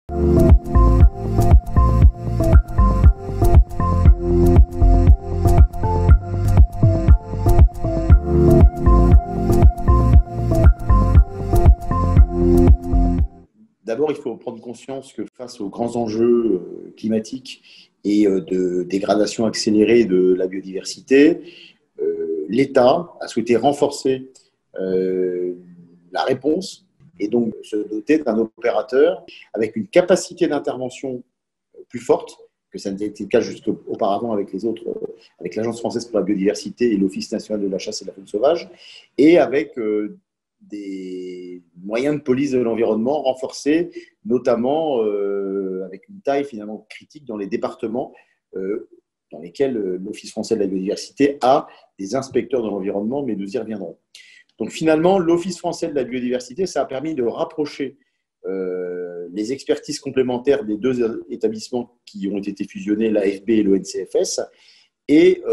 D'abord, il faut prendre conscience que face aux grands enjeux climatiques et de dégradation accélérée de la biodiversité, l'État a souhaité renforcer la réponse et donc se doter d'un opérateur avec une capacité d'intervention plus forte que ça n'était le cas jusqu'auparavant avec les autres, avec l'Agence française pour la biodiversité et l'Office national de la chasse et de la faune sauvage, et avec des moyens de police de l'environnement renforcés, notamment avec une taille finalement critique dans les départements dans lesquels l'Office français de la biodiversité a des inspecteurs de l'environnement, mais nous y reviendrons. Donc finalement, l'Office français de la biodiversité, ça a permis de rapprocher les expertises complémentaires des deux établissements qui ont été fusionnés, l'AFB et l'ONCFS, et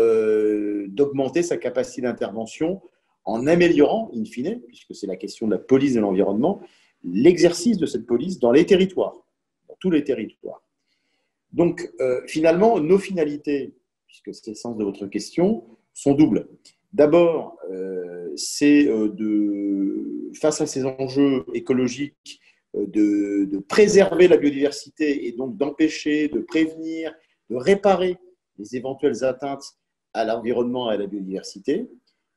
d'augmenter sa capacité d'intervention en améliorant, in fine, puisque c'est la question de la police de l'environnement, l'exercice de cette police dans les territoires, dans tous les territoires. Donc, finalement, nos finalités, puisque c'est le sens de votre question, sont doubles. D'abord, c'est face à ces enjeux écologiques, de préserver la biodiversité et donc d'empêcher, de prévenir, de réparer les éventuelles atteintes à l'environnement et à la biodiversité,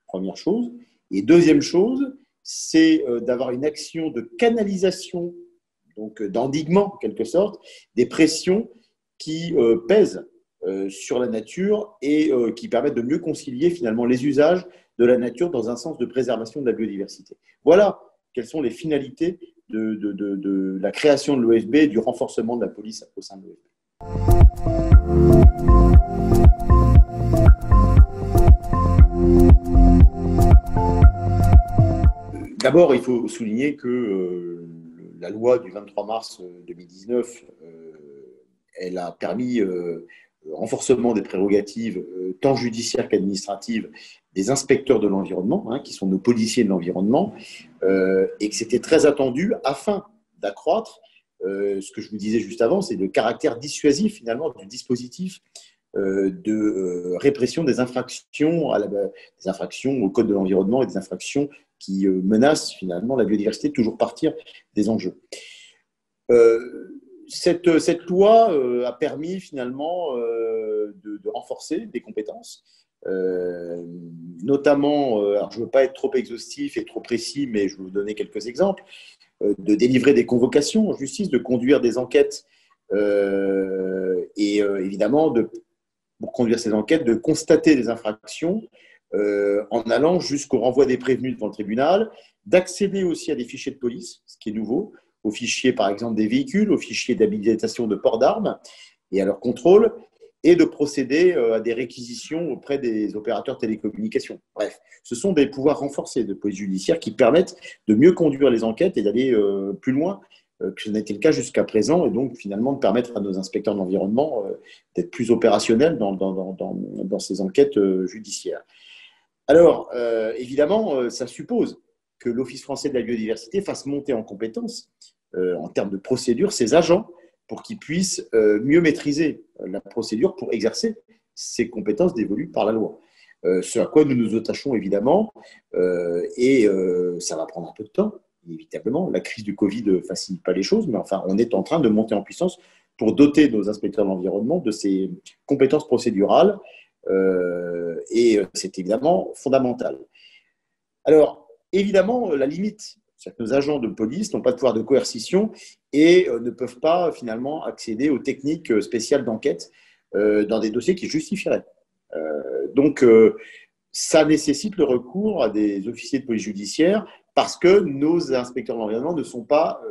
première chose. Et deuxième chose, c'est d'avoir une action de canalisation, donc d'endiguement en quelque sorte, des pressions qui pèsent sur la nature et qui permettent de mieux concilier finalement les usages de la nature dans un sens de préservation de la biodiversité. Voilà quelles sont les finalités de la création de l'OFB et du renforcement de la police au sein de l'OFB. D'abord, il faut souligner que la loi du 23 mars 2019, elle a permis renforcement des prérogatives tant judiciaires qu'administratives des inspecteurs de l'environnement, qui sont nos policiers de l'environnement, et que c'était très attendu afin d'accroître ce que je vous disais juste avant, c'est le caractère dissuasif finalement du dispositif de répression des infractions, des infractions au code de l'environnement et des infractions qui menacent finalement la biodiversité, toujours partir des enjeux. Cette loi a permis finalement de renforcer des compétences, notamment, alors je ne veux pas être trop exhaustif et trop précis, mais je vais vous donner quelques exemples, de délivrer des convocations en justice, de conduire des enquêtes et évidemment, pour conduire ces enquêtes, de constater des infractions en allant jusqu'au renvoi des prévenus devant le tribunal, d'accéder aussi à des fichiers de police, ce qui est nouveau, aux fichiers par exemple des véhicules, aux fichiers d'habilitation de port d'armes et à leur contrôle, et de procéder à des réquisitions auprès des opérateurs de télécommunications. Bref, ce sont des pouvoirs renforcés de police judiciaire qui permettent de mieux conduire les enquêtes et d'aller plus loin que ce n'était le cas jusqu'à présent, et donc finalement de permettre à nos inspecteurs de l'environnement d'être plus opérationnels dans ces enquêtes judiciaires. Alors, évidemment, ça suppose que l'Office français de la biodiversité fasse monter en compétences, en termes de procédure, ses agents pour qu'ils puissent mieux maîtriser la procédure pour exercer ces compétences dévolues par la loi. Ce à quoi nous nous attachons évidemment, et ça va prendre un peu de temps, inévitablement. La crise du Covid ne facilite pas les choses, mais enfin, on est en train de monter en puissance pour doter nos inspecteurs de l'environnement de ces compétences procédurales, et c'est évidemment fondamental. Alors, évidemment, la limite, c'est que nos agents de police n'ont pas de pouvoir de coercition et ne peuvent pas finalement accéder aux techniques spéciales d'enquête dans des dossiers qui justifieraient. Donc, ça nécessite le recours à des officiers de police judiciaire parce que nos inspecteurs de l'environnement ne sont pas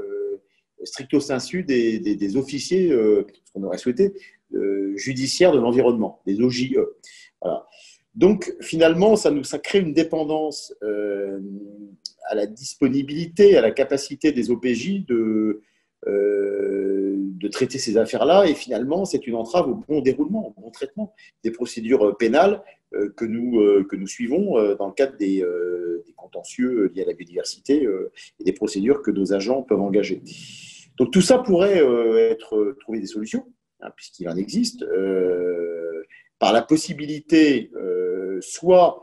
stricto sensu des officiers, ce qu'on aurait souhaité, judiciaires de l'environnement, des OJE. Voilà. Donc, finalement, ça crée une dépendance à la disponibilité, à la capacité des OPJ de traiter ces affaires-là. Et finalement, c'est une entrave au bon déroulement, au bon traitement des procédures pénales que nous suivons dans le cadre des contentieux liés à la biodiversité et des procédures que nos agents peuvent engager. Donc tout ça pourrait trouver des solutions, hein, puisqu'il en existe, par la possibilité soit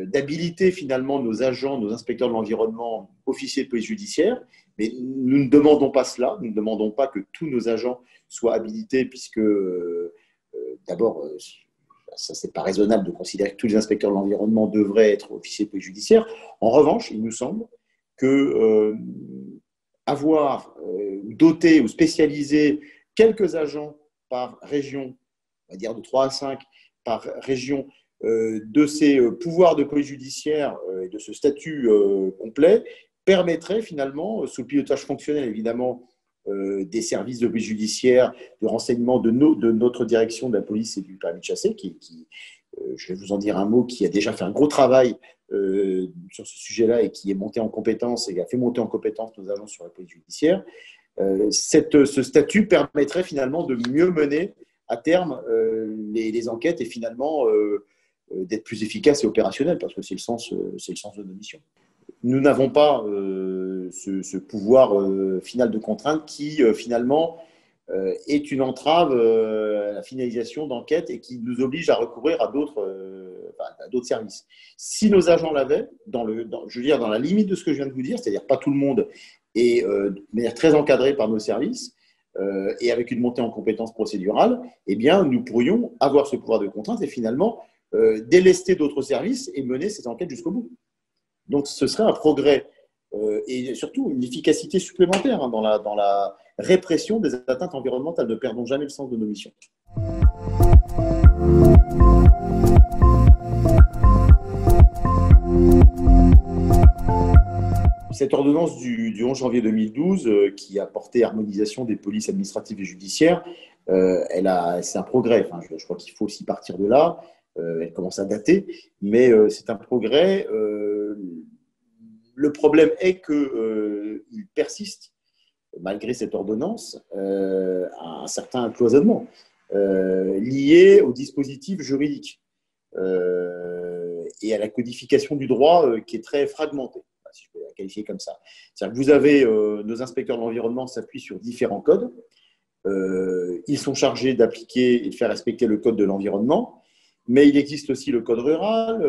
d'habiliter finalement nos agents, nos inspecteurs de l'environnement, officiers de police judiciaire, mais nous ne demandons pas cela, nous ne demandons pas que tous nos agents soient habilités, puisque d'abord, ça c'est pas raisonnable de considérer que tous les inspecteurs de l'environnement devraient être officiers de police judiciaire. En revanche, il nous semble que avoir doté ou spécialisé quelques agents par région, on va dire de 3 à 5 par région, de ces pouvoirs de police judiciaire et de ce statut complet, permettrait finalement, sous le pilotage fonctionnel évidemment des services de police judiciaire, de renseignement de notre direction de la police et du permis de chasser, je vais vous en dire un mot, qui a déjà fait un gros travail sur ce sujet-là et qui est monté en compétence et a fait monter en compétence nos agents sur la police judiciaire. Ce statut permettrait finalement de mieux mener à terme les enquêtes et finalement d'être plus efficace et opérationnel, parce que c'est le sens de nos missions. Nous n'avons pas ce pouvoir final de contrainte qui finalement est une entrave à la finalisation d'enquêtes et qui nous oblige à recourir à d'autres services. Si nos agents l'avaient, je veux dire dans la limite de ce que je viens de vous dire, c'est-à-dire pas tout le monde et de manière très encadrée par nos services et avec une montée en compétences procédurales, eh bien, nous pourrions avoir ce pouvoir de contrainte et finalement délester d'autres services et mener ces enquêtes jusqu'au bout. Donc, ce serait un progrès et surtout une efficacité supplémentaire dans la répression des atteintes environnementales. Ne perdons jamais le sens de nos missions. Cette ordonnance du 11 janvier 2012 qui a porté harmonisation des polices administratives et judiciaires, c'est un progrès. Enfin, je crois qu'il faut aussi partir de là. Elle commence à dater, mais c'est un progrès. Le problème est qu'il persiste, malgré cette ordonnance, un certain cloisonnement lié au dispositif juridique et à la codification du droit qui est très fragmentée, si je peux la qualifier comme ça. C'est-à-dire que vous avez nos inspecteurs de l'environnement s'appuient sur différents codes. Ils sont chargés d'appliquer et de faire respecter le code de l'environnement. Mais il existe aussi le code rural,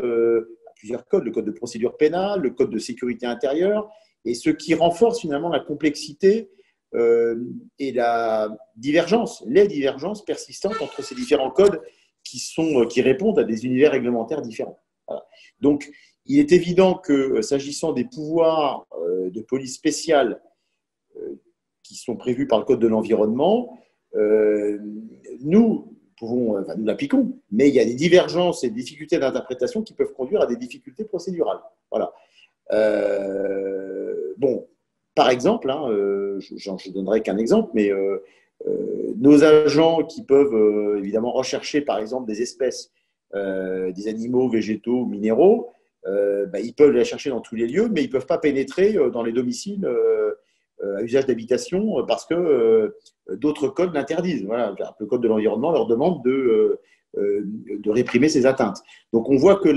plusieurs codes, le code de procédure pénale, le code de sécurité intérieure, et ce qui renforce finalement la complexité et les divergences persistantes entre ces différents codes qui répondent à des univers réglementaires différents. Voilà. Donc, il est évident que s'agissant des pouvoirs de police spéciale qui sont prévus par le code de l'environnement, nous l'appliquons, mais il y a des divergences et des difficultés d'interprétation qui peuvent conduire à des difficultés procédurales. Voilà. Par exemple, je ne donnerai qu'un exemple, mais nos agents qui peuvent évidemment rechercher, par exemple, des espèces, des animaux, végétaux, minéraux, ils peuvent les chercher dans tous les lieux, mais ils ne peuvent pas pénétrer dans les domiciles à usage d'habitation parce que d'autres codes l'interdisent. Voilà, le code de l'environnement leur demande de réprimer ces atteintes. Donc on voit que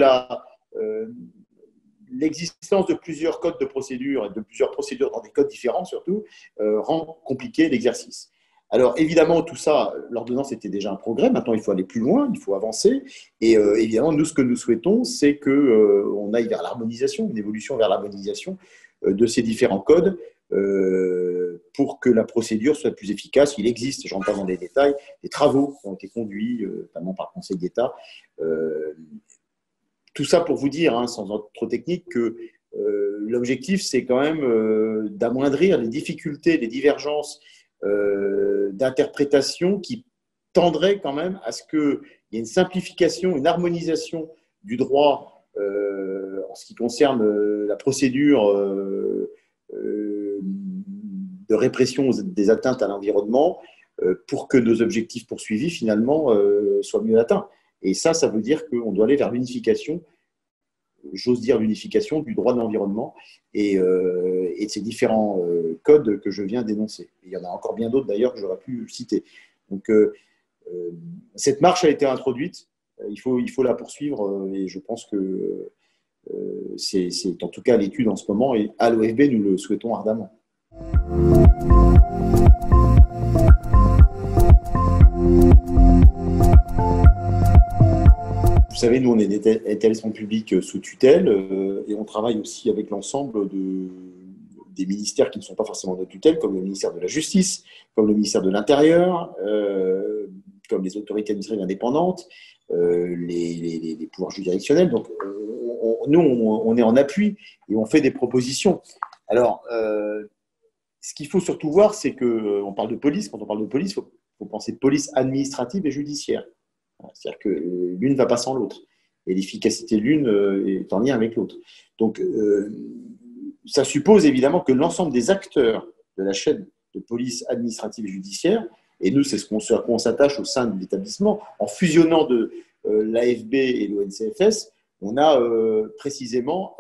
l'existence de plusieurs codes de procédure et de plusieurs procédures dans des codes différents surtout rend compliqué l'exercice. Alors évidemment tout ça, l'ordonnance était déjà un progrès, maintenant il faut aller plus loin, il faut avancer et évidemment nous ce que nous souhaitons c'est qu'on aille vers l'harmonisation, une évolution vers l'harmonisation de ces différents codes pour que la procédure soit plus efficace. Il existe, j'en parle dans les détails, des travaux qui ont été conduits, notamment par le Conseil d'État. Tout ça pour vous dire, sans être trop technique, que l'objectif, c'est quand même d'amoindrir les difficultés, les divergences d'interprétation qui tendraient quand même à ce qu'il y ait une simplification, une harmonisation du droit en ce qui concerne la procédure de répression des atteintes à l'environnement pour que nos objectifs poursuivis, finalement, soient mieux atteints. Et ça veut dire qu'on doit aller vers l'unification, j'ose dire l'unification du droit de l'environnement et de ces différents codes que je viens d'énoncer. Il y en a encore bien d'autres, d'ailleurs, que j'aurais pu citer. Donc, cette marche a été introduite. Il faut la poursuivre et je pense que c'est en tout cas l'étude en ce moment et à l'OFB, nous le souhaitons ardemment. Vous savez, nous, on est des établissements publics sous tutelle et on travaille aussi avec l'ensemble des ministères qui ne sont pas forcément de tutelle, comme le ministère de la Justice, comme le ministère de l'Intérieur, comme les autorités administratives indépendantes, les pouvoirs juridictionnels. Donc, nous, on est en appui et on fait des propositions. Alors, ce qu'il faut surtout voir, c'est qu'on parle de police. Quand on parle de police, il faut penser police administrative et judiciaire. C'est-à-dire que l'une ne va pas sans l'autre. Et l'efficacité de l'une est en lien avec l'autre. Donc, ça suppose évidemment que l'ensemble des acteurs de la chaîne de police administrative et judiciaire, et nous, c'est ce à quoi on s'attache au sein de l'établissement, en fusionnant de l'AFB et l'ONCFS, on a précisément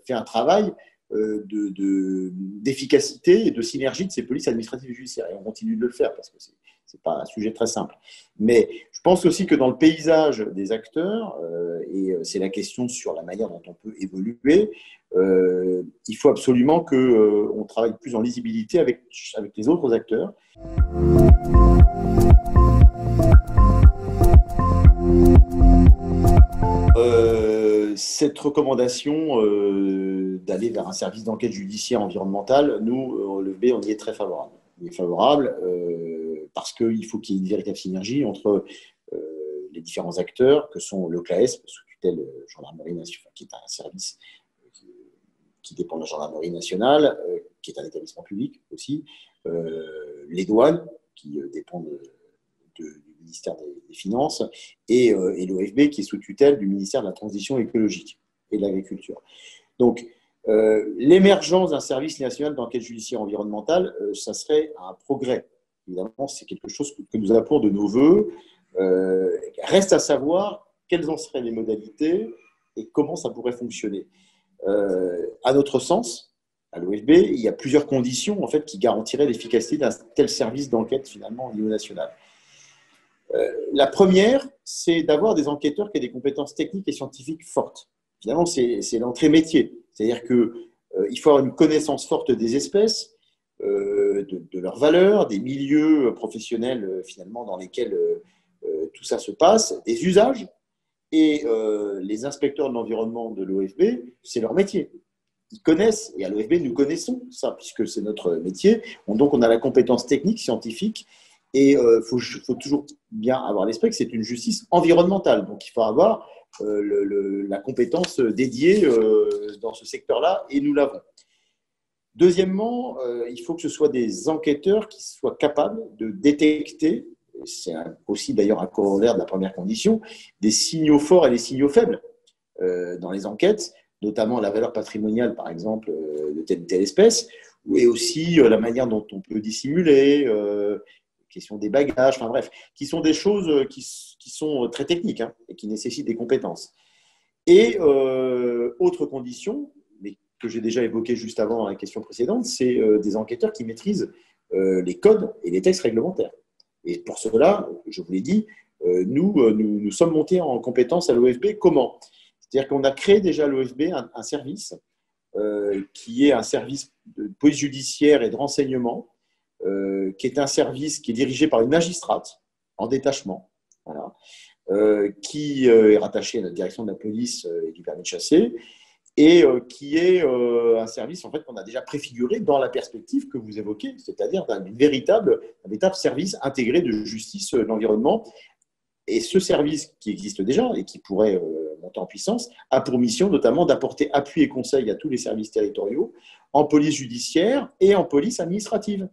fait un travail d'efficacité et de synergie de ces polices administratives et judiciaires. Et on continue de le faire parce que ce n'est pas un sujet très simple. Mais je pense aussi que dans le paysage des acteurs, et c'est la question sur la manière dont on peut évoluer, il faut absolument qu'on travaille plus en lisibilité avec les autres acteurs. Cette recommandation d'aller vers un service d'enquête judiciaire environnementale, nous, le B, on y est très favorable. On y est favorable parce qu'il faut qu'il y ait une véritable synergie entre les différents acteurs que sont le CLAES, sous tutelle gendarmerie nationale, qui est un service qui dépend de la gendarmerie nationale, qui est un établissement public aussi, les douanes, qui dépendent du ministère des Finances, et l'OFB, qui est sous tutelle du ministère de la Transition écologique et de l'Agriculture. Donc, l'émergence d'un service national d'enquête judiciaire environnementale, ça serait un progrès. Évidemment, c'est quelque chose que nous appelons de nos voeux. Reste à savoir quelles en seraient les modalités et comment ça pourrait fonctionner. À notre sens, à l'OFB, il y a plusieurs conditions en fait, qui garantiraient l'efficacité d'un tel service d'enquête finalement au niveau national. La première, c'est d'avoir des enquêteurs qui aient des compétences techniques et scientifiques fortes. Finalement, c'est l'entrée métier. C'est-à-dire qu'il faut avoir une connaissance forte des espèces, de leurs valeurs, des milieux professionnels finalement dans lesquels tout ça se passe, des usages. Et les inspecteurs de l'environnement de l'OFB, c'est leur métier. Ils connaissent, et à l'OFB, nous connaissons ça, puisque c'est notre métier. Donc, on a la compétence technique, scientifique, et il faut toujours bien avoir l'esprit que c'est une justice environnementale. Donc, il faut avoir la compétence dédiée dans ce secteur-là, et nous l'avons. Deuxièmement, il faut que ce soit des enquêteurs qui soient capables de détecter, c'est aussi d'ailleurs un corollaire de la première condition, des signaux forts et des signaux faibles dans les enquêtes, notamment la valeur patrimoniale, par exemple, de telle ou telle espèce, et aussi la manière dont on peut dissimuler, question des bagages, enfin bref, qui sont des choses qui sont très techniques et qui nécessitent des compétences. Et autre condition, mais que j'ai déjà évoquée juste avant dans la question précédente, c'est des enquêteurs qui maîtrisent les codes et les textes réglementaires. Et pour cela, je vous l'ai dit, nous sommes montés en compétence à l'OFB. Comment ? C'est-à-dire qu'on a créé déjà à l'OFB un service qui est un service de police judiciaire et de renseignement, qui est un service qui est dirigé par une magistrate en détachement, voilà, qui est rattaché à la direction de la police et du permis de chasser, et qui est un service en fait, qu'on a déjà préfiguré dans la perspective que vous évoquez, c'est-à-dire un véritable service intégré de justice de l'environnement. Et ce service qui existe déjà et qui pourrait monter en puissance a pour mission notamment d'apporter appui et conseil à tous les services territoriaux en police judiciaire et en police administrative.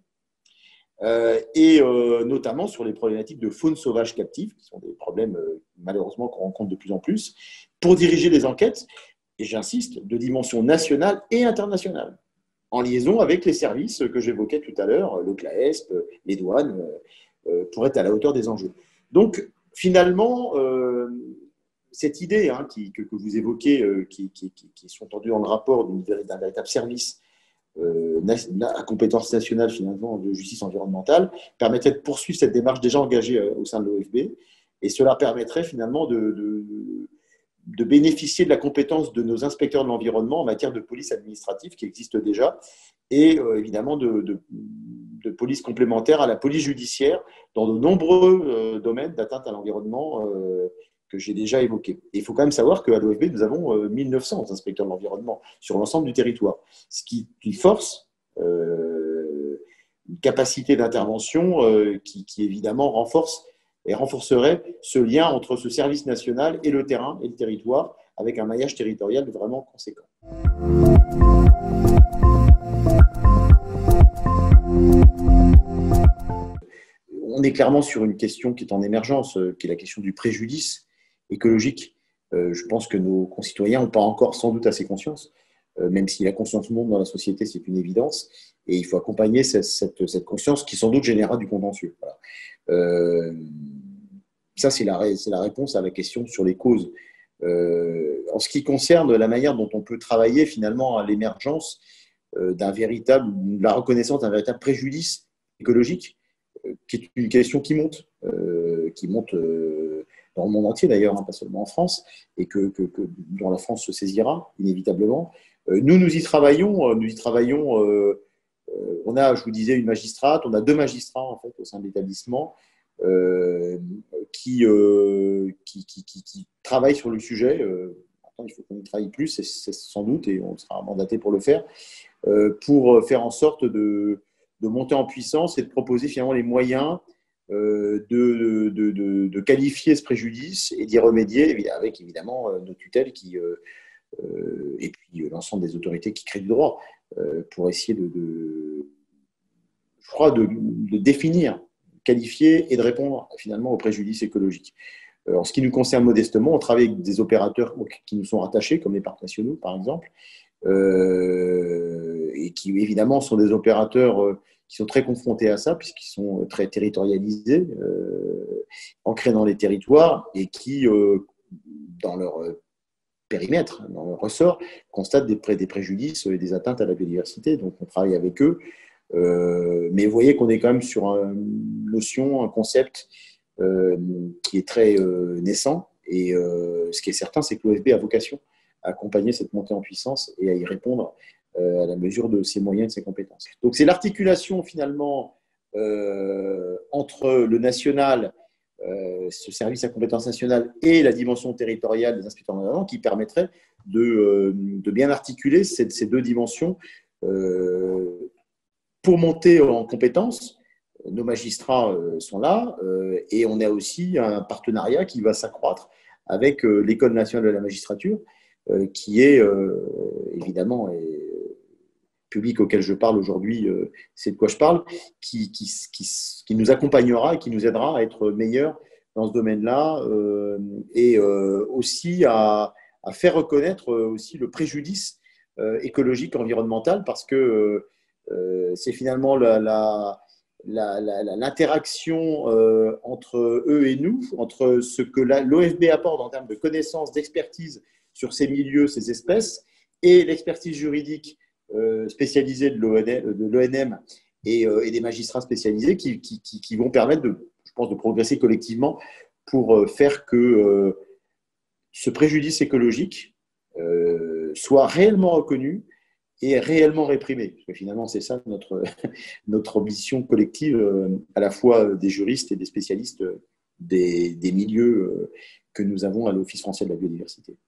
Et notamment sur les problématiques de faune sauvage captive, qui sont des problèmes malheureusement qu'on rencontre de plus en plus, pour diriger des enquêtes, et j'insiste, de dimension nationale et internationale, en liaison avec les services que j'évoquais tout à l'heure, le CLAESP, les douanes, pour être à la hauteur des enjeux. Donc, finalement, cette idée que vous évoquez, qui sont entendues dans le rapport d'un véritable service à compétence nationale finalement de justice environnementale, permettrait de poursuivre cette démarche déjà engagée au sein de l'OFB, et cela permettrait finalement de bénéficier de la compétence de nos inspecteurs de l'environnement en matière de police administrative qui existe déjà, et évidemment de police complémentaire à la police judiciaire dans de nombreux domaines d'atteinte à l'environnement que j'ai déjà évoqués. Et il faut quand même savoir qu'à l'OFB, nous avons 1900 inspecteurs de l'environnement sur l'ensemble du territoire, ce qui force une capacité d'intervention qui évidemment renforcerait ce lien entre ce service national et le terrain et le territoire, avec un maillage territorial vraiment conséquent. On est clairement sur une question qui est en émergence, qui est la question du préjudice écologique. Je pense que nos concitoyens n'ont pas encore sans doute assez conscience, même si la conscience monte dans la société, c'est une évidence, et il faut accompagner cette conscience qui sans doute générera du contentieux. Voilà. Ça, c'est la réponse à la question sur les causes. En ce qui concerne la manière dont on peut travailler finalement à l'émergence la reconnaissance d'un véritable préjudice écologique, qui est une question qui monte dans le monde entier d'ailleurs, hein, pas seulement en France, et dont la France se saisira inévitablement. Nous y travaillons. On a, je vous disais, une magistrate, on a 2 magistrats en fait au sein de l'établissement qui travaillent sur le sujet. Maintenant, il faut qu'on y travaille plus, c'est sans doute, et on sera mandaté pour le faire, pour faire en sorte de monter en puissance et de proposer finalement les moyens de qualifier ce préjudice et d'y remédier, avec évidemment nos tutelles et puis l'ensemble des autorités qui créent du droit, pour essayer de définir, qualifier et de répondre finalement au préjudice écologique. En ce qui nous concerne modestement, on travaille avec des opérateurs qui nous sont rattachés, comme les parcs nationaux par exemple, et qui évidemment sont des opérateurs qui sont très confrontés à ça, puisqu'ils sont très territorialisés, ancrés dans les territoires, et qui, dans leur périmètre, dans leur ressort, constatent des préjudices et des atteintes à la biodiversité. Donc on travaille avec eux. Mais vous voyez qu'on est quand même sur une notion, un concept qui est très naissant. Et ce qui est certain, c'est que l'OFB a vocation à accompagner cette montée en puissance et à y répondre à la mesure de ses moyens et de ses compétences. Donc c'est l'articulation finalement entre le national, ce service à compétence nationale, et la dimension territoriale des inspecteurs d'environnement qui permettrait de bien articuler ces 2 dimensions pour monter en compétences. Nos magistrats sont là, et on a aussi un partenariat qui va s'accroître avec l'École nationale de la magistrature, qui est évidemment public auquel je parle aujourd'hui, c'est de quoi je parle, qui nous accompagnera et qui nous aidera à être meilleurs dans ce domaine-là, et aussi à faire reconnaître aussi le préjudice écologique, environnemental, parce que c'est finalement l'interaction entre eux et nous, entre ce que l'OFB apporte en termes de connaissances, d'expertise sur ces milieux, ces espèces, et l'expertise juridique spécialisée de l'ONM et des magistrats spécialisés qui vont permettre, je pense, de progresser collectivement pour faire que ce préjudice écologique soit réellement reconnu et réellement réprimé. Parce que finalement, c'est ça notre ambition collective, à la fois des juristes et des spécialistes des milieux que nous avons à l'Office français de la biodiversité.